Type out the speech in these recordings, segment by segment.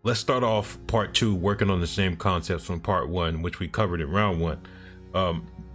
Let's start off part two, working on the same concepts from part one, which we covered in round one.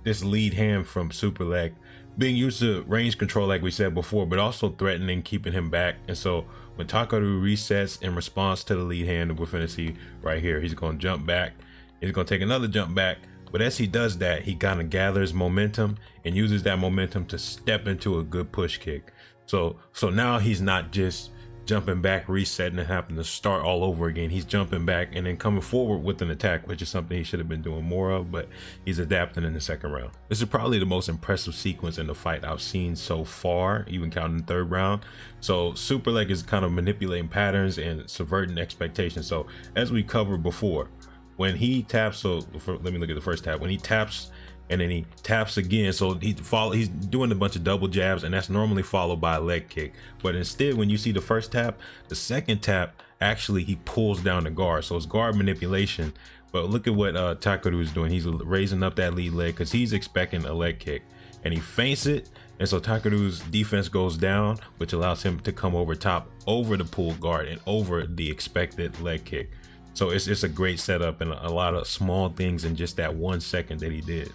This lead hand from Superlek being used to range control, like we said before, but also threatening, keeping him back. And so when Takeru resets in response to the lead hand, we're finna see right here, he's gonna jump back. He's gonna take another jump back. But as he does that, he kind of gathers momentum and uses that momentum to step into a good push kick. So now he's not just jumping back, resetting, and having to start all over again. He's jumping back and then coming forward with an attack, which is something he should have been doing more of, but he's adapting in the second round. This is probably the most impressive sequence in the fight I've seen so far, even counting the third round. So Superlek is kind of manipulating patterns and subverting expectations. So as we covered before, when he taps, let me look at the first tap. When he taps and then he taps again, so he's doing a bunch of double jabs, and that's normally followed by a leg kick. But instead, when you see the first tap, the second tap, actually he pulls down the guard, so it's guard manipulation. But look at what Takeru is doing. He's raising up that lead leg because he's expecting a leg kick, and he feints it, and so Takeru's defense goes down, which allows him to come over top, over the pull guard and over the expected leg kick. So it's a great setup and a lot of small things in just that 1 second that he did.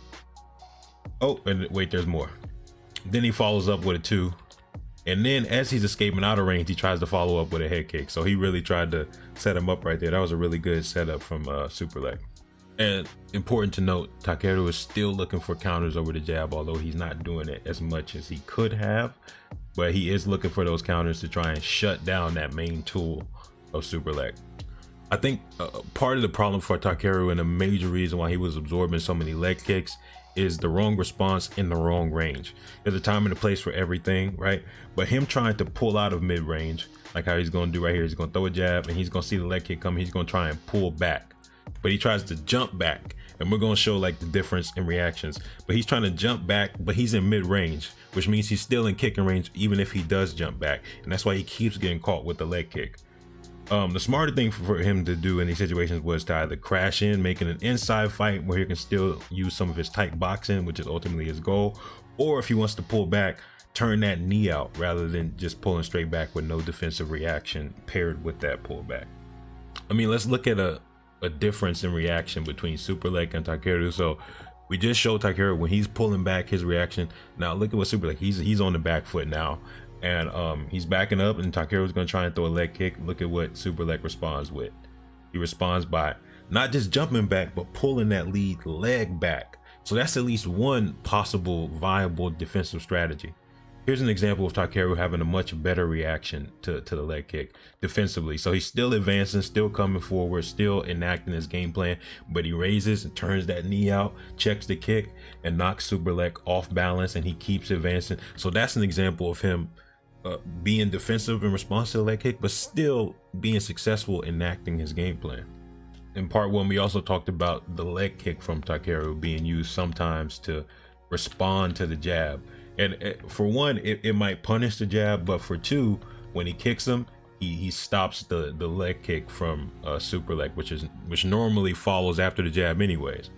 Oh, and wait, there's more. Then he follows up with a 2. And then as he's escaping out of range, he tries to follow up with a head kick. So he really tried to set him up right there. That was a really good setup from Superlek. And important to note, Takeru is still looking for counters over the jab, although he's not doing it as much as he could have. But he is looking for those counters to try and shut down that main tool of Superlek. I think part of the problem for Takeru, and a major reason why he was absorbing so many leg kicks, is the wrong response in the wrong range. There's a time and a place for everything, right? But him trying to pull out of mid-range, like how he's gonna do right here, he's gonna throw a jab and he's gonna see the leg kick coming, he's gonna try and pull back. But he tries to jump back, and we're gonna show like the difference in reactions. But he's trying to jump back, but he's in mid-range, which means he's still in kicking range even if he does jump back. And that's why he keeps getting caught with the leg kick. The smarter thing for him to do in these situations was to either crash in, making an inside fight where he can still use some of his tight boxing, which is ultimately his goal, or if he wants to pull back, turn that knee out rather than just pulling straight back with no defensive reaction paired with that pullback. I mean, let's look at a difference in reaction between Superlek and Takeru. So we just showed Takeru when he's pulling back, his reaction. Now look at what Superlek, he's on the back foot now. And he's backing up, and Takeru's gonna try and throw a leg kick. Look at what Superlek responds with. He responds by not just jumping back, but pulling that lead leg back. So that's at least one possible viable defensive strategy. Here's an example of Takeru having a much better reaction to the leg kick defensively. So he's still advancing, still coming forward, still enacting his game plan, but he raises and turns that knee out, checks the kick, and knocks Superlek off balance, and he keeps advancing. So that's an example of him being defensive in response to the leg kick, but still being successful in enacting his game plan. In part one, we also talked about the leg kick from Takeru being used sometimes to respond to the jab. And for one, it might punish the jab, but for two, when he kicks him, he stops the leg kick from Superlek, which normally follows after the jab anyways.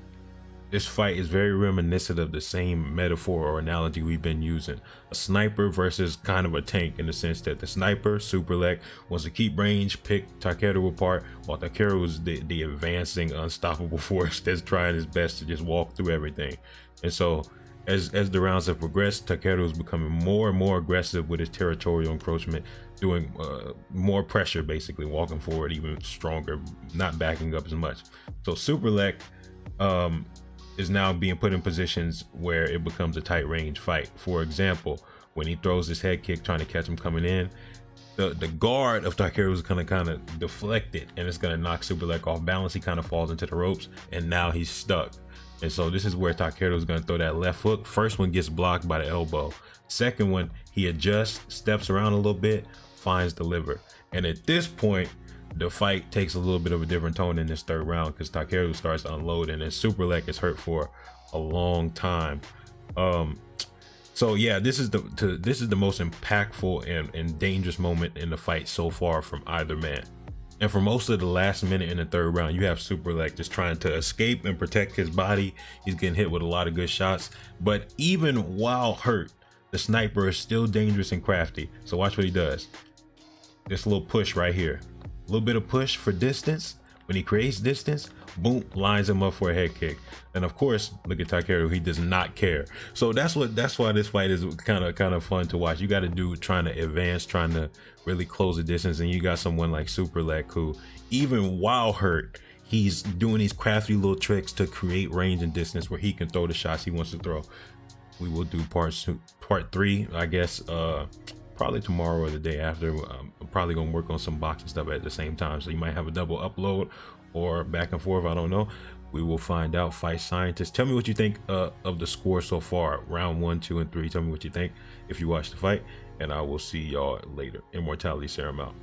This fight is very reminiscent of the same metaphor or analogy we've been using. A sniper versus kind of a tank, in the sense that the sniper, Superlek, wants to keep range, pick Takeru apart, while Takeru is the advancing, unstoppable force that's trying his best to just walk through everything. And so as the rounds have progressed, Takeru is becoming more and more aggressive with his territorial encroachment, doing more pressure, basically walking forward even stronger, not backing up as much. So Superlek is now being put in positions where it becomes a tight range fight. For example, when he throws his head kick trying to catch him coming in, the guard of Takeru is gonna kind of deflect it, and it's gonna knock Superlek off balance. He kind of falls into the ropes, and now he's stuck. And so this is where Takeru is gonna throw that left hook. First one gets blocked by the elbow. Second one, he adjusts, steps around a little bit, finds the liver. And at this point, the fight takes a little bit of a different tone in this third round, because Takeru starts to unload, and then Superlek is hurt for a long time. So yeah, this is the most impactful and dangerous moment in the fight so far from either man. And for most of the last minute in the third round, you have Superlek just trying to escape and protect his body. He's getting hit with a lot of good shots, but even while hurt, the sniper is still dangerous and crafty. So watch what he does. This little push right here. A little bit of push for distance. When he creates distance, boom, lines him up for a head kick. And of course, look at Takeru, he does not care. So that's why this fight is kind of fun to watch. You got a dude trying to advance, trying to really close the distance, and you got someone like Superlek who, even while hurt, he's doing these crafty little tricks to create range and distance where he can throw the shots he wants to throw. We will do part 3, I guess, probably tomorrow or the day after. I'm probably gonna work on some boxing stuff at the same time, so you might have a double upload or back and forth. I don't know. We will find out. Fight Scientist, tell me what you think of the score so far, round 1, 2, and 3. Tell me what you think if you watch the fight, and I will see y'all later. Immortality Serum out.